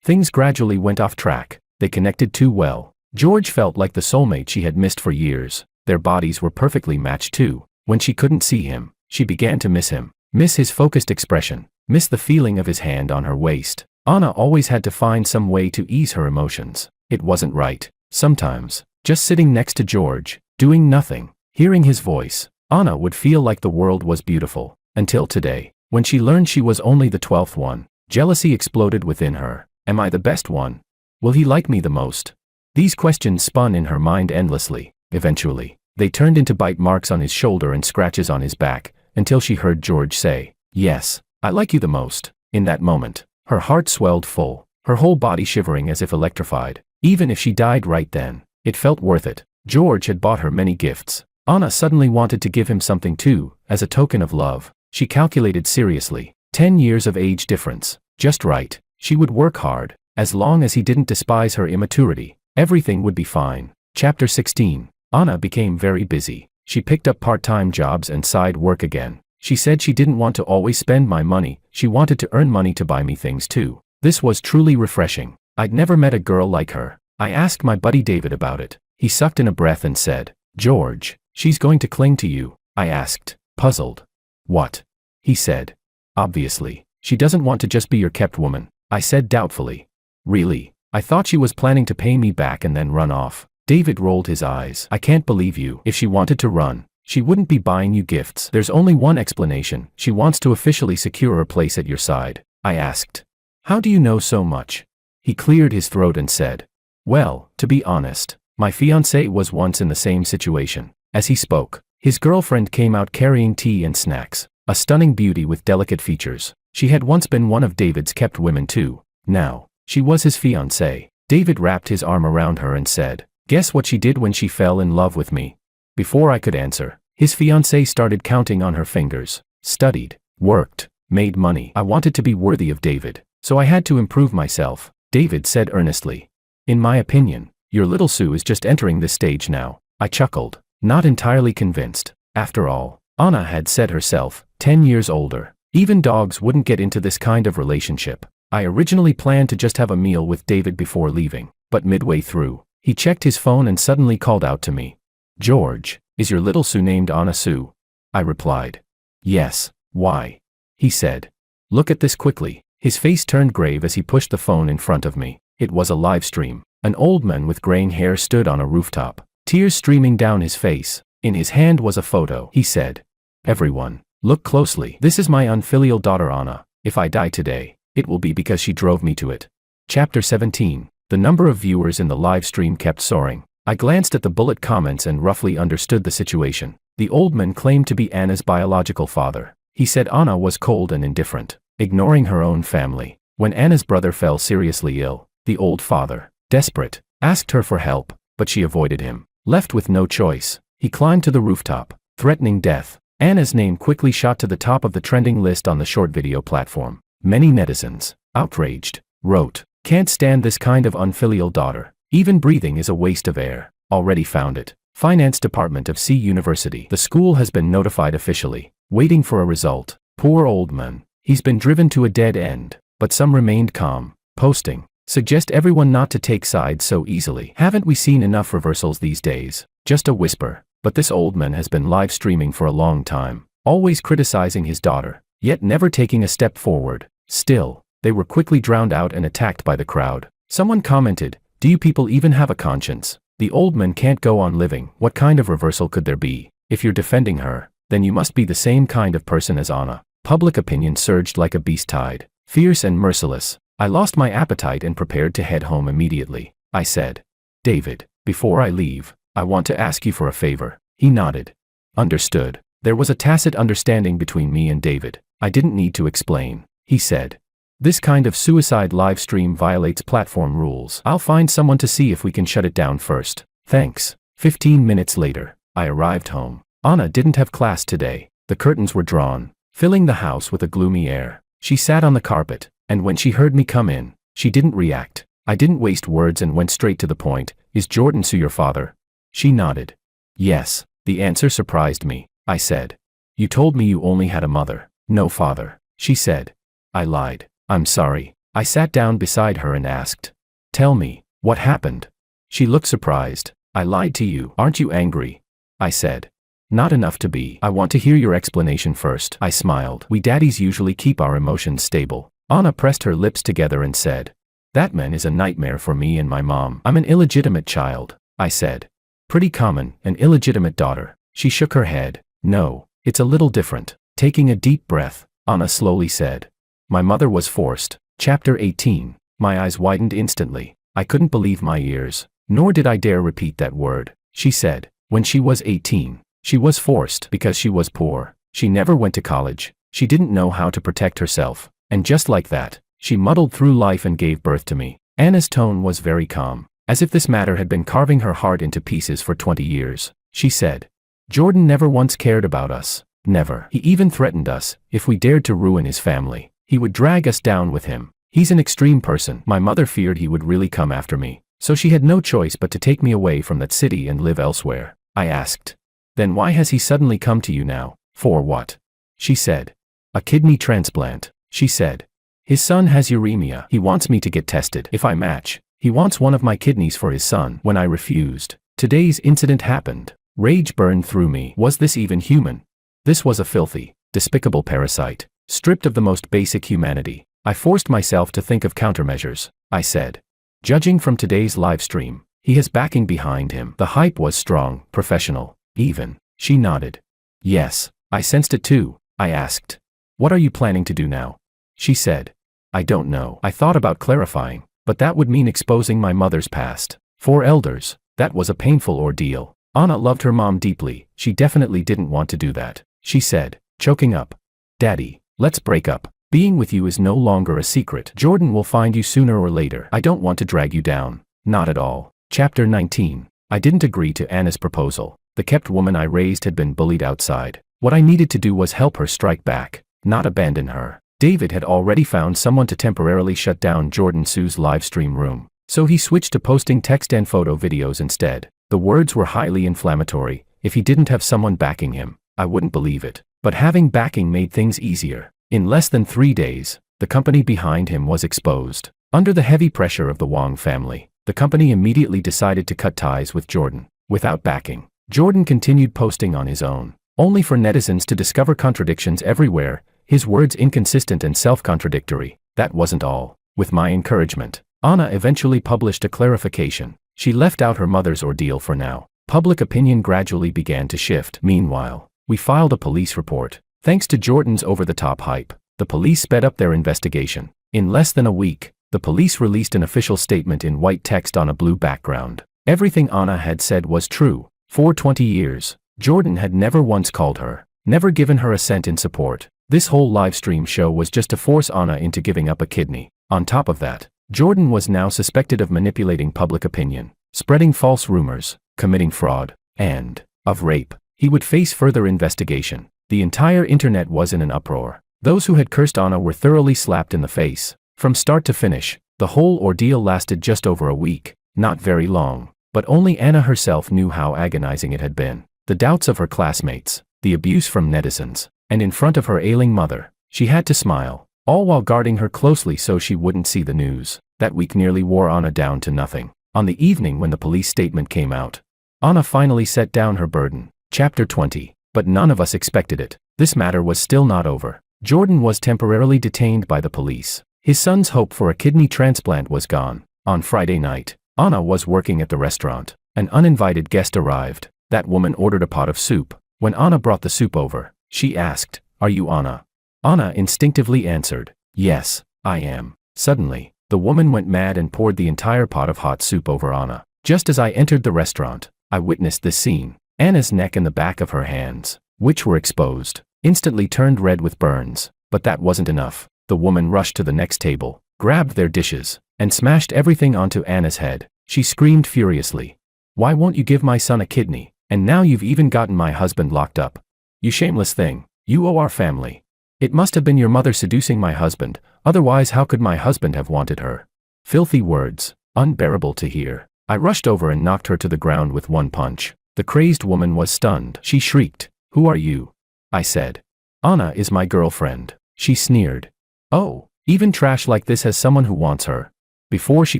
things gradually went off track. They connected too well. George felt like the soulmate she had missed for years. Their bodies were perfectly matched too. When she couldn't see him, she began to miss him. Miss his focused expression. Miss the feeling of his hand on her waist. Anna always had to find some way to ease her emotions. It wasn't right. Sometimes, just sitting next to George, doing nothing, hearing his voice, Anna would feel like the world was beautiful. Until today, when she learned she was only the 12th one, jealousy exploded within her. Am I the best one? Will he like me the most? These questions spun in her mind endlessly. Eventually, they turned into bite marks on his shoulder and scratches on his back, until she heard George say, Yes, I like you the most. In that moment, her heart swelled full, her whole body shivering as if electrified. Even if she died right then, it felt worth it. George had bought her many gifts. Anna suddenly wanted to give him something too, as a token of love. She calculated seriously. 10 years of age difference. Just right. She would work hard. As long as he didn't despise her immaturity, everything would be fine. Chapter 16. Anna became very busy. She picked up part-time jobs and side work again. She said she didn't want to always spend my money. She wanted to earn money to buy me things too. This was truly refreshing. I'd never met a girl like her. I asked my buddy David about it. He sucked in a breath and said, George, she's going to cling to you. I asked, puzzled. What? He said. Obviously, she doesn't want to just be your kept woman. I said doubtfully. Really? I thought she was planning to pay me back and then run off. David rolled his eyes. I can't believe you. If she wanted to run, she wouldn't be buying you gifts. There's only one explanation. She wants to officially secure a place at your side. I asked. How do you know so much? He cleared his throat and said, Well, to be honest, my fiancé was once in the same situation. As he spoke, his girlfriend came out carrying tea and snacks, a stunning beauty with delicate features. She had once been one of David's kept women too. Now, she was his fiancé. David wrapped his arm around her and said, Guess what she did when she fell in love with me? Before I could answer, his fiancé started counting on her fingers. Studied, worked, made money. I wanted to be worthy of David, so I had to improve myself, David said earnestly. In my opinion, your little Sue is just entering this stage now. I chuckled, not entirely convinced. After all, Anna had said herself, 10 years older. Even dogs wouldn't get into this kind of relationship. I originally planned to just have a meal with David before leaving, but midway through, he checked his phone and suddenly called out to me. George, is your little Sue named Anna Sue? I replied. Yes, why? He said. Look at this quickly. His face turned grave as he pushed the phone in front of me. It was a live stream. An old man with graying hair stood on a rooftop, tears streaming down his face. In his hand was a photo. He said, Everyone, look closely. This is my unfilial daughter Anna. If I die today, it will be because she drove me to it. Chapter 17. The number of viewers in the live stream kept soaring. I glanced at the bullet comments and roughly understood the situation. The old man claimed to be Anna's biological father. He said Anna was cold and indifferent, ignoring her own family. When Anna's brother fell seriously ill, the old father, desperate, asked her for help, but she avoided him. Left with no choice, he climbed to the rooftop, threatening death. Anna's name quickly shot to the top of the trending list on the short video platform. Many netizens, outraged, wrote, "Can't stand this kind of unfilial daughter. Even breathing is a waste of air." Already found it. Finance Department of C University. The school has been notified officially, waiting for a result. Poor old man. He's been driven to a dead end. But some remained calm, posting, "Suggest everyone not to take sides so easily. Haven't we seen enough reversals these days?" Just a whisper. But this old man has been live streaming for a long time, always criticizing his daughter, yet never taking a step forward. Still, they were quickly drowned out and attacked by the crowd. Someone commented, "Do you people even have a conscience? The old man can't go on living. What kind of reversal could there be? If you're defending her, then you must be the same kind of person as Anna." Public opinion surged like a beast tide, fierce and merciless. I lost my appetite and prepared to head home immediately. I said, "David, before I leave, I want to ask you for a favor." He nodded. "Understood." There was a tacit understanding between me and David. I didn't need to explain. He said, "This kind of suicide live stream violates platform rules. I'll find someone to see if we can shut it down first." "Thanks." 15 minutes later, I arrived home. Anna didn't have class today. The curtains were drawn, filling the house with a gloomy air. She sat on the carpet, and when she heard me come in, she didn't react. I didn't waste words and went straight to the point. "Is Jordan Sue your father?" She nodded. "Yes." The answer surprised me. I said, "You told me you only had a mother, no father." She said, "I lied. I'm sorry." I sat down beside her and asked, "Tell me, what happened?" She looked surprised. "I lied to you. Aren't you angry?" I said, "Not enough to be." "I want to hear your explanation first." I smiled. "We daddies usually keep our emotions stable." Anna pressed her lips together and said, "That man is a nightmare for me and my mom. I'm an illegitimate child." I said, "Pretty common, an illegitimate daughter." She shook her head. "No, it's a little different." Taking a deep breath, Anna slowly said, "My mother was forced." Chapter 18. My eyes widened instantly. I couldn't believe my ears, nor did I dare repeat that word. She said, "When she was 18, she was forced because she was poor. She never went to college. She didn't know how to protect herself. And just like that, she muddled through life and gave birth to me." Anna's tone was very calm, as if this matter had been carving her heart into pieces for 20 years. She said, "Jordan never once cared about us. Never. He even threatened us. If we dared to ruin his family, he would drag us down with him. He's an extreme person. My mother feared he would really come after me, so she had no choice but to take me away from that city and live elsewhere." I asked, "Then why has he suddenly come to you now? For what?" She said, "A kidney transplant." She said, "His son has uremia. He wants me to get tested. If I match, he wants one of my kidneys for his son." When I refused, today's incident happened. Rage burned through me. Was this even human? This was a filthy, despicable parasite, stripped of the most basic humanity. I forced myself to think of countermeasures. I said, "Judging from today's live stream, he has backing behind him." The hype was strong, professional, even. She nodded. "Yes, I sensed it too." I asked, "What are you planning to do now?" She said, "I don't know." I thought about clarifying, but that would mean exposing my mother's past. 4 elders, that was a painful ordeal. Anna loved her mom deeply. She definitely didn't want to do that. She said, choking up, "Daddy, let's break up. Being with you is no longer a secret. Jordan will find you sooner or later. I don't want to drag you down. Not at all." Chapter 19. I didn't agree to Anna's proposal. The kept woman I raised had been bullied outside. What I needed to do was help her strike back, not abandon her. David had already found someone to temporarily shut down Jordan Sue's live stream room, so he switched to posting text and photo videos instead. The words were highly inflammatory. If he didn't have someone backing him, I wouldn't believe it. But having backing made things easier. In less than 3 days, the company behind him was exposed. Under the heavy pressure of the Wong family, the company immediately decided to cut ties with Jordan. Without backing, Jordan continued posting on his own, only for netizens to discover contradictions everywhere, his words inconsistent and self-contradictory. That wasn't all. With my encouragement, Anna eventually published a clarification. She left out her mother's ordeal for now. Public opinion gradually began to shift. Meanwhile, we filed a police report. Thanks to Jordan's over-the-top hype, the police sped up their investigation. In less than a week, the police released an official statement in white text on a blue background. Everything Anna had said was true. For 20 years, Jordan had never once called her, never given her a cent in support. This whole livestream show was just to force Anna into giving up a kidney. On top of that, Jordan was now suspected of manipulating public opinion, spreading false rumors, committing fraud, and of rape. He would face further investigation. The entire internet was in an uproar. Those who had cursed Anna were thoroughly slapped in the face. From start to finish, the whole ordeal lasted just over a week, not very long, but only Anna herself knew how agonizing it had been. The doubts of her classmates, the abuse from netizens, and in front of her ailing mother, she had to smile, all while guarding her closely so she wouldn't see the news. That week nearly wore Anna down to nothing. On the evening when the police statement came out, Anna finally set down her burden. Chapter 20. But none of us expected it. This matter was still not over. Jordan was temporarily detained by the police. His son's hope for a kidney transplant was gone. On Friday night, Anna was working at the restaurant. An uninvited guest arrived. That woman ordered a pot of soup. When Anna brought the soup over, she asked, "Are you Anna?" Anna instinctively answered, "Yes, I am." Suddenly, the woman went mad and poured the entire pot of hot soup over Anna. Just as I entered the restaurant, I witnessed this scene. Anna's neck and the back of her hands, which were exposed, instantly turned red with burns. But that wasn't enough. The woman rushed to the next table, grabbed their dishes, and smashed everything onto Anna's head. She screamed furiously, "Why won't you give my son a kidney? And now you've even gotten my husband locked up. You shameless thing, you owe our family. It must have been your mother seducing my husband, otherwise how could my husband have wanted her?" Filthy words, unbearable to hear. I rushed over and knocked her to the ground with one punch. The crazed woman was stunned. She shrieked, "Who are you?" I said, "Anna is my girlfriend." She sneered, "Oh, even trash like this has someone who wants her." Before she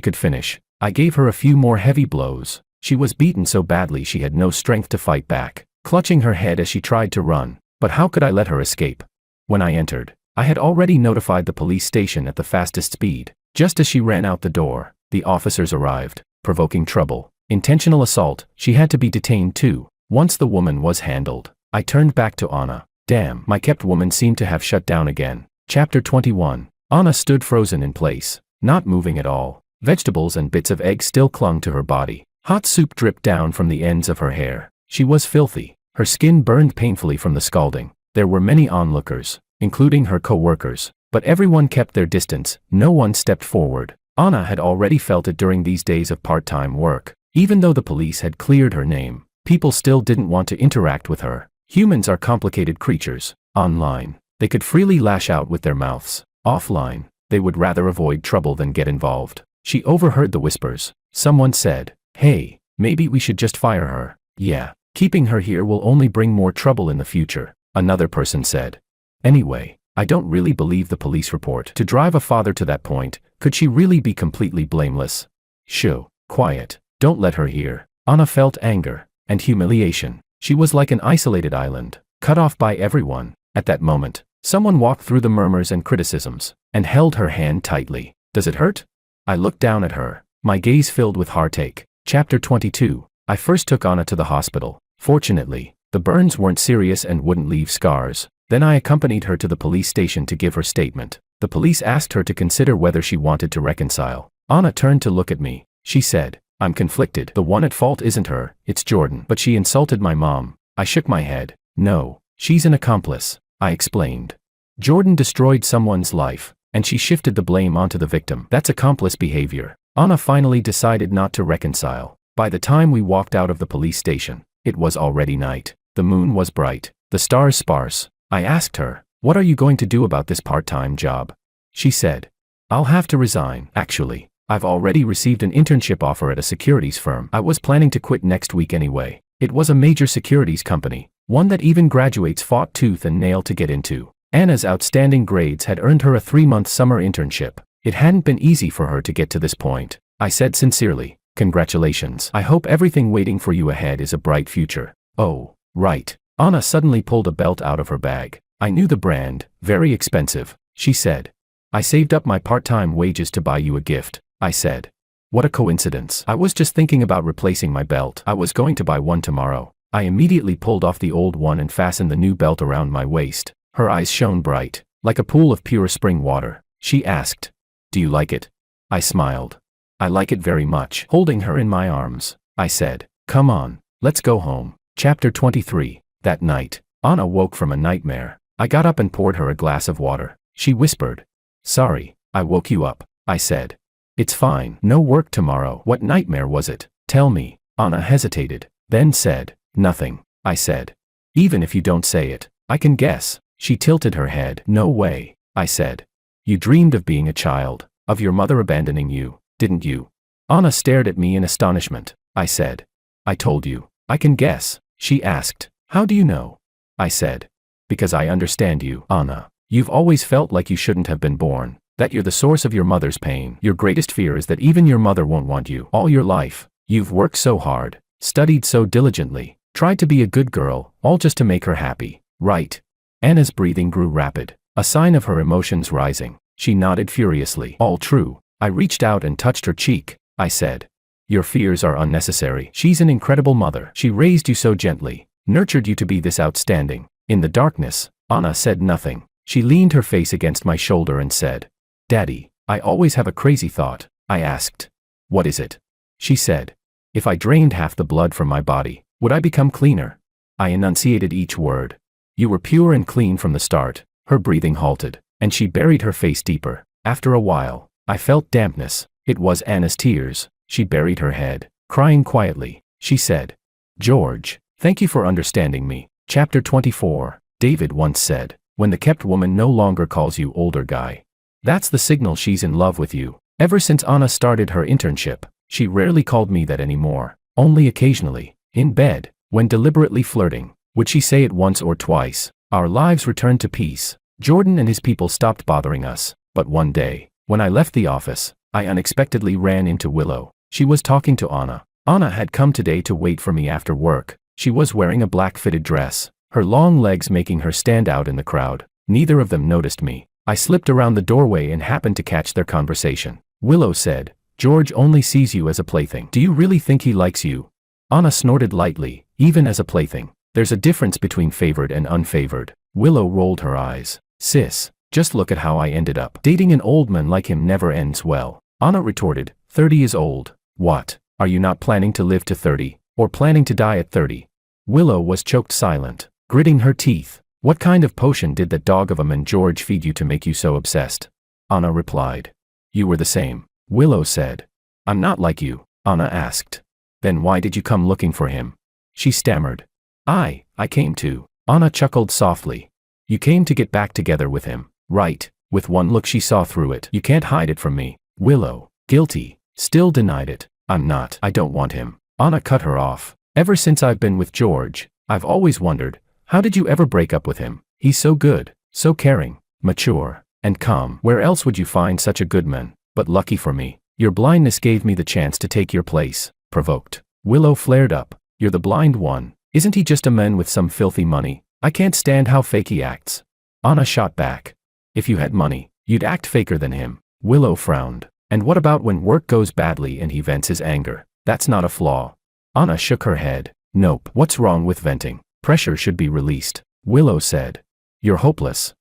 could finish, I gave her a few more heavy blows. She was beaten so badly she had no strength to fight back, clutching her head as she tried to run. But how could I let her escape? When I entered, I had already notified the police station at the fastest speed. Just as she ran out the door, the officers arrived, provoking trouble. Intentional assault, she had to be detained too. Once the woman was handled, I turned back to Anna. Damn, my kept woman seemed to have shut down again. Chapter 21. Anna stood frozen in place, not moving at all. Vegetables and bits of egg still clung to her body. Hot soup dripped down from the ends of her hair. She was filthy. Her skin burned painfully from the scalding. There were many onlookers, including her co-workers, but everyone kept their distance. No one stepped forward. Anna had already felt it during these days of part-time work. Even though the police had cleared her name, people still didn't want to interact with her. Humans are complicated creatures. Online, they could freely lash out with their mouths. Offline, they would rather avoid trouble than get involved. She overheard the whispers. Someone said, "Hey, maybe we should just fire her." "Yeah, keeping her here will only bring more trouble in the future," another person said. "Anyway, I don't really believe the police report. To drive a father to that point, could she really be completely blameless?" "Shh, quiet. Don't let her hear." Anna felt anger and humiliation. She was like an isolated island, cut off by everyone. At that moment, someone walked through the murmurs and criticisms, and held her hand tightly. "Does it hurt?" I looked down at her, my gaze filled with heartache. Chapter 22. I first took Anna to the hospital. Fortunately, the burns weren't serious and wouldn't leave scars. Then I accompanied her to the police station to give her statement. The police asked her to consider whether she wanted to reconcile. Anna turned to look at me. She said, "I'm conflicted. The one at fault isn't her, it's Jordan. But she insulted my mom." I shook my head. "No, she's an accomplice," I explained. "Jordan destroyed someone's life, and she shifted the blame onto the victim. That's accomplice behavior." Anna finally decided not to reconcile. By the time we walked out of the police station, it was already night. The moon was bright, the stars sparse. I asked her, "What are you going to do about this part-time job?" She said, "I'll have to resign. Actually, I've already received an internship offer at a securities firm. I was planning to quit next week anyway." It was a major securities company, one that even graduates fought tooth and nail to get into. Anna's outstanding grades had earned her a 3-month summer internship. It hadn't been easy for her to get to this point. I said sincerely, "Congratulations. I hope everything waiting for you ahead is a bright future." "Oh, right." Anna suddenly pulled a belt out of her bag. I knew the brand, very expensive. She said, "I saved up my part-time wages to buy you a gift." I said, "What a coincidence. I was just thinking about replacing my belt. I was going to buy one tomorrow." I immediately pulled off the old one and fastened the new belt around my waist. Her eyes shone bright, like a pool of pure spring water. She asked, "Do you like it?" I smiled. "I like it very much." Holding her in my arms, I said. Come on, let's go home. Chapter 23. That night, Anna woke from a nightmare. I got up and poured her a glass of water. She whispered. Sorry, I woke you up. I said. It's fine. No work tomorrow. What nightmare was it? Tell me. Anna hesitated, then said. Nothing. I said. Even if you don't say it, I can guess. She tilted her head. No way. I said. You dreamed of being a child, of your mother abandoning you, didn't you? Anna stared at me in astonishment. I said. I told you. I can guess. She asked. How do you know? I said. Because I understand you, Anna. You've always felt like you shouldn't have been born, that you're the source of your mother's pain. Your greatest fear is that even your mother won't want you. All your life, you've worked so hard, studied so diligently, tried to be a good girl, all just to make her happy, right? Anna's breathing grew rapid, a sign of her emotions rising. She nodded furiously. All true. I reached out and touched her cheek. I said. Your fears are unnecessary. She's an incredible mother. She raised you so gently, nurtured you to be this outstanding. In the darkness, Anna said nothing. She leaned her face against my shoulder and said, Daddy, I always have a crazy thought. I asked. What is it? She said. If I drained half the blood from my body, would I become cleaner? I enunciated each word. You were pure and clean from the start. Her breathing halted, and she buried her face deeper. After a while, I felt dampness. It was Anna's tears. She buried her head, crying quietly. She said, George, thank you for understanding me. Chapter 24. David once said, when the kept woman no longer calls you older guy, that's the signal she's in love with you. Ever since Anna started her internship, she rarely called me that anymore. Only occasionally, in bed, when deliberately flirting, would she say it once or twice. Our lives returned to peace. Jordan and his people stopped bothering us. But one day, when I left the office, I unexpectedly ran into Willow. She was talking to Anna. Anna had come today to wait for me after work. She was wearing a black fitted dress, her long legs making her stand out in the crowd. Neither of them noticed me. I slipped around the doorway and happened to catch their conversation. Willow said, George only sees you as a plaything. Do you really think he likes you? Anna snorted lightly. Even as a plaything, there's a difference between favored and unfavored. Willow rolled her eyes. Sis, just look at how I ended up. Dating an old man like him never ends well. Anna retorted, 30 is old. What? Are you not planning to live to 30, or planning to die at 30? Willow was choked silent, gritting her teeth. What kind of potion did that dog of a man George feed you to make you so obsessed? Anna replied. You were the same. Willow said. I'm not like you, Anna asked. Then why did you come looking for him? She stammered. I came to. Anna chuckled softly. You came to get back together with him, right? With one look she saw through it. You can't hide it from me. Willow, guilty, still denied it. I'm not. I don't want him. Anna cut her off. Ever since I've been with George, I've always wondered, how did you ever break up with him? He's so good, so caring, mature, and calm. Where else would you find such a good man? But lucky for me, your blindness gave me the chance to take your place. Provoked, Willow flared up. You're the blind one. Isn't he just a man with some filthy money? I can't stand how fake he acts. Anna shot back. If you had money, you'd act faker than him. Willow frowned. And what about when work goes badly and he vents his anger? That's not a flaw. Anna shook her head. Nope. What's wrong with venting? Pressure should be released. Willow said. You're hopeless.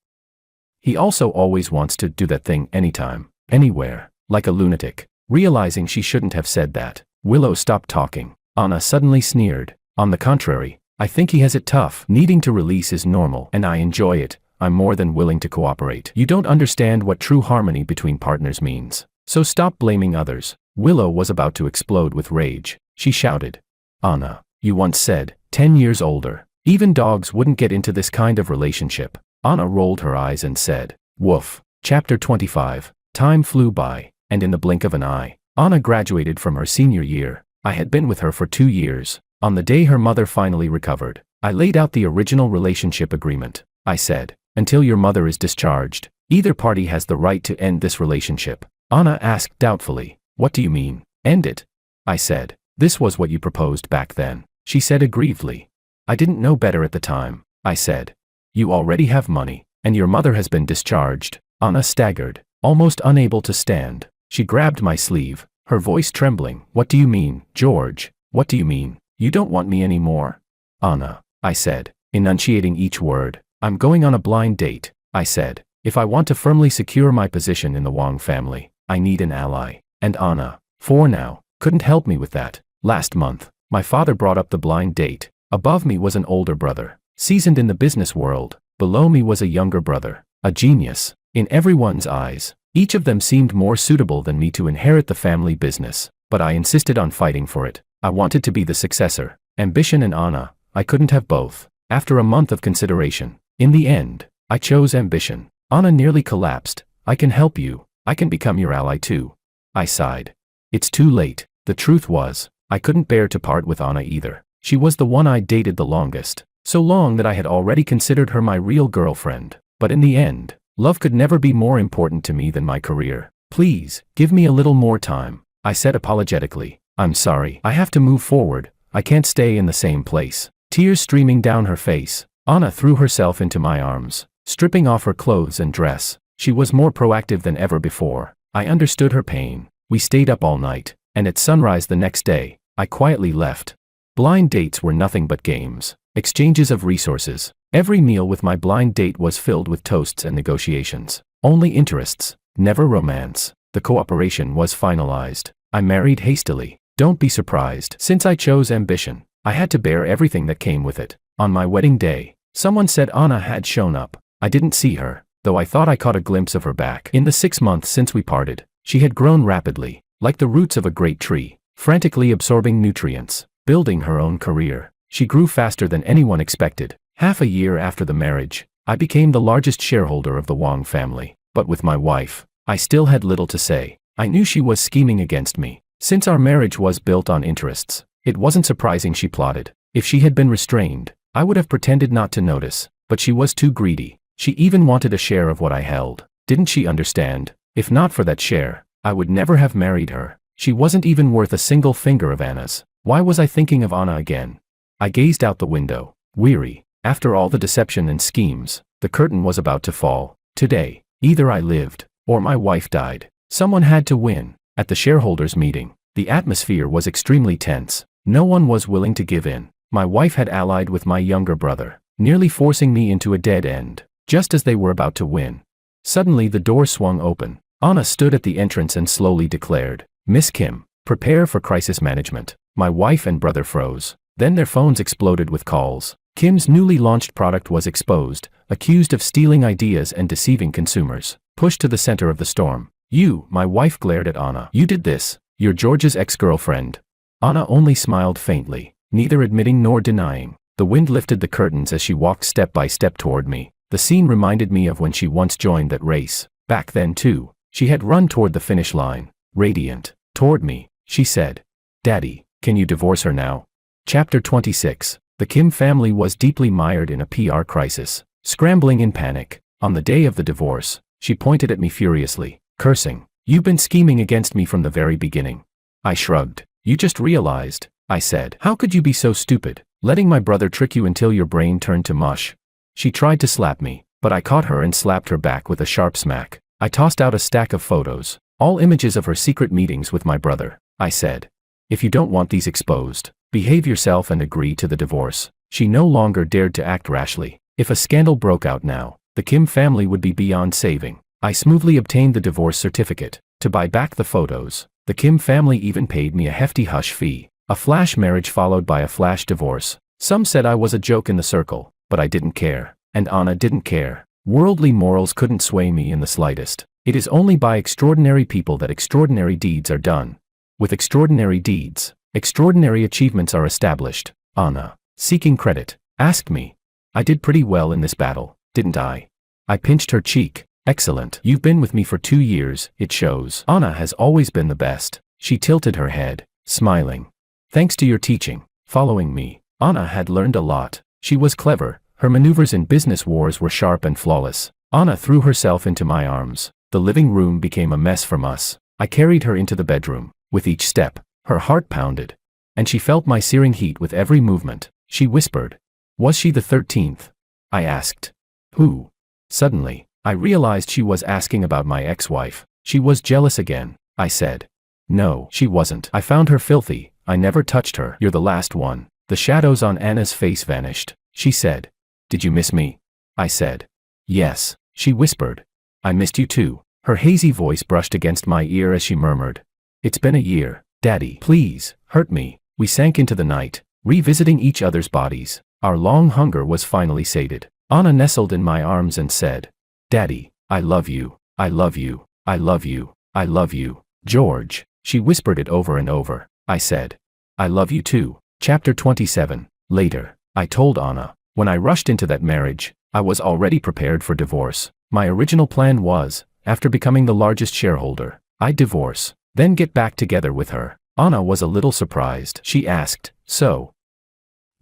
He also always wants to do that thing anytime, anywhere, like a lunatic. Realizing she shouldn't have said that, Willow stopped talking. Anna suddenly sneered. On the contrary, I think he has it tough. Needing to release is normal, and I enjoy it. I'm more than willing to cooperate. You don't understand what true harmony between partners means. So stop blaming others. Willow was about to explode with rage. She shouted. Anna, you once said, 10 years older. Even dogs wouldn't get into this kind of relationship. Anna rolled her eyes and said, woof. Chapter 25. Time flew by, and in the blink of an eye, Anna graduated from her senior year. I had been with her for 2 years. On the day her mother finally recovered, I laid out the original relationship agreement. I said, until your mother is discharged, either party has the right to end this relationship. Anna asked doubtfully, what do you mean, end it? I said, this was what you proposed back then. She said aggrievedly. I didn't know better at the time. I said, you already have money, and your mother has been discharged. Anna staggered, almost unable to stand. She grabbed my sleeve, her voice trembling. What do you mean, George? What do you mean? You don't want me anymore? Anna, I said, enunciating each word. I'm going on a blind date. I said, if I want to firmly secure my position in the Wang family, I need an ally. And Anna, for now, couldn't help me with that. Last month, my father brought up the blind date. Above me was an older brother, seasoned in the business world. Below me was a younger brother, a genius. In everyone's eyes, each of them seemed more suitable than me to inherit the family business, but I insisted on fighting for it. I wanted to be the successor. Ambition and honor, I couldn't have both. After a month of consideration, in the end, I chose ambition. Anna nearly collapsed. I can help you. I can become your ally too. I sighed. It's too late. The truth was, I couldn't bear to part with Anna either. She was the one I'd dated the longest, so long that I had already considered her my real girlfriend. But in the end, love could never be more important to me than my career. Please, give me a little more time, I said apologetically. I'm sorry. I have to move forward. I can't stay in the same place. Tears streaming down her face, Anna threw herself into my arms, stripping off her clothes and dress. She was more proactive than ever before. I understood her pain. We stayed up all night, and at sunrise the next day, I quietly left. Blind dates were nothing but games, exchanges of resources. Every meal with my blind date was filled with toasts and negotiations. Only interests, never romance. The cooperation was finalized. I married hastily. Don't be surprised. Since I chose ambition, I had to bear everything that came with it. On my wedding day, someone said Anna had shown up. I didn't see her, though I thought I caught a glimpse of her back. In the 6 months since we parted, she had grown rapidly, like the roots of a great tree, frantically absorbing nutrients, building her own career. She grew faster than anyone expected. Half a year after the marriage, I became the largest shareholder of the Wang family. But with my wife, I still had little to say. I knew she was scheming against me. Since our marriage was built on interests, it wasn't surprising she plotted. If she had been restrained, I would have pretended not to notice, but she was too greedy. She even wanted a share of what I held. Didn't she understand? If not for that share, I would never have married her. She wasn't even worth a single finger of Anna's. Why was I thinking of Anna again? I gazed out the window, weary. After all the deception and schemes, the curtain was about to fall. Today, either I lived, or my wife died. Someone had to win. At the shareholders' meeting, the atmosphere was extremely tense. No one was willing to give in. My wife had allied with my younger brother, nearly forcing me into a dead end, just as they were about to win. Suddenly the door swung open. Anna stood at the entrance and slowly declared, "Miss Kim, prepare for crisis management." My wife and brother froze. Then their phones exploded with calls. Kim's newly launched product was exposed, accused of stealing ideas and deceiving consumers. Pushed to the center of the storm. "You," my wife glared at Anna. "You did this. You're George's ex-girlfriend." Anna only smiled faintly, neither admitting nor denying. The wind lifted the curtains as she walked step by step toward me. The scene reminded me of when she once joined that race. Back then too, she had run toward the finish line, radiant. Toward me, she said, "Daddy, can you divorce her now?" Chapter 26. The Kim family was deeply mired in a PR crisis, scrambling in panic. On the day of the divorce, she pointed at me furiously, cursing, "You've been scheming against me from the very beginning." I shrugged. "You just realized," I said. "How could you be so stupid, letting my brother trick you until your brain turned to mush?" She tried to slap me, but I caught her and slapped her back with a sharp smack. I tossed out a stack of photos, all images of her secret meetings with my brother. I said, "If you don't want these exposed, behave yourself and agree to the divorce." She no longer dared to act rashly. If a scandal broke out now, the Kim family would be beyond saving. I smoothly obtained the divorce certificate. To buy back the photos, the Kim family even paid me a hefty hush fee. A flash marriage followed by a flash divorce. Some said I was a joke in the circle, but I didn't care, and Anna didn't care. Worldly morals couldn't sway me in the slightest. It is only by extraordinary people that extraordinary deeds are done. With extraordinary deeds, extraordinary achievements are established. Anna, seeking credit, asked me. I did pretty well in this battle, didn't I? I pinched her cheek. "Excellent. You've been with me for 2 years, it shows." Anna has always been the best. She tilted her head, smiling. "Thanks to your teaching, following me, Anna had learned a lot. She was clever. Her maneuvers in business wars were sharp and flawless." Anna threw herself into my arms. The living room became a mess from us. I carried her into the bedroom. With each step, her heart pounded, and she felt my searing heat with every movement. She whispered, "Was she the 13th? I asked. "Who?" Suddenly, I realized she was asking about my ex-wife. She was jealous again, I said. "No, she wasn't. I found her filthy. I never touched her." "You're the last one." The shadows on Anna's face vanished. She said, "Did you miss me?" I said, "Yes," she whispered. "I missed you too." Her hazy voice brushed against my ear as she murmured, "It's been a year, Daddy. Please, hurt me. We sank into the night, revisiting each other's bodies. Our long hunger was finally sated. Anna nestled in my arms and said, "Daddy, I love you, I love you, I love you, I love you." "George," she whispered it over and over. I said, "I love you too." Chapter 27. Later, I told Anna, when I rushed into that marriage, I was already prepared for divorce. My original plan was, after becoming the largest shareholder, I'd divorce, then get back together with her. Anna was a little surprised. She asked, "So,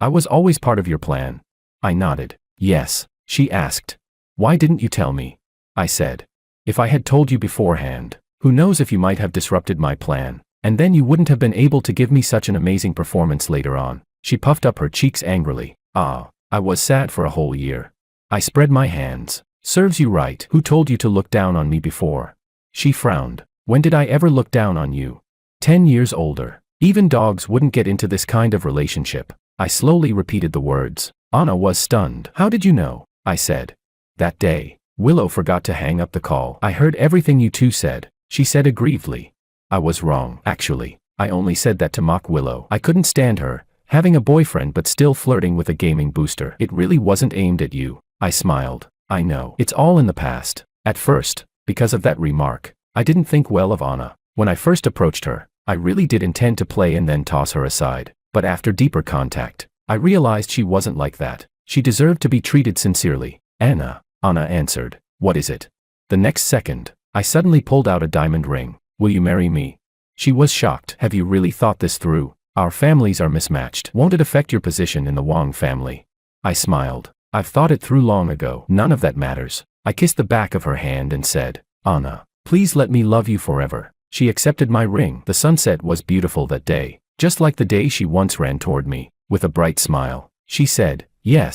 I was always part of your plan?" I nodded. "Yes." She asked, "Why didn't you tell me?" I said, "If I had told you beforehand, who knows if you might have disrupted my plan, and then you wouldn't have been able to give me such an amazing performance later on." She puffed up her cheeks angrily. I was sad for a whole year. I spread my hands. "Serves you right. Who told you to look down on me before?" She frowned. "When did I ever look down on you?" 10 years older. Even dogs wouldn't get into this kind of relationship. I slowly repeated the words. Anna was stunned. "How did you know?" I said. "That day, Willow forgot to hang up the call. I heard everything you two said," she said aggrievedly. "I was wrong, actually. I only said that to mock Willow. I couldn't stand her, having a boyfriend but still flirting with a gaming booster. It really wasn't aimed at you." I smiled. "I know. It's all in the past." At first, because of that remark, I didn't think well of Anna. When I first approached her, I really did intend to play and then toss her aside. But after deeper contact, I realized she wasn't like that. She deserved to be treated sincerely. Anna answered. "What is it?" The next second, I suddenly pulled out a diamond ring. "Will you marry me?" She was shocked. "Have you really thought this through? Our families are mismatched. Won't it affect your position in the Wang family?" I smiled. "I've thought it through long ago. None of that matters." I kissed the back of her hand and said, "Anna, please let me love you forever." She accepted my ring. The sunset was beautiful that day, just like the day she once ran toward me. With a bright smile, she said, "Yes,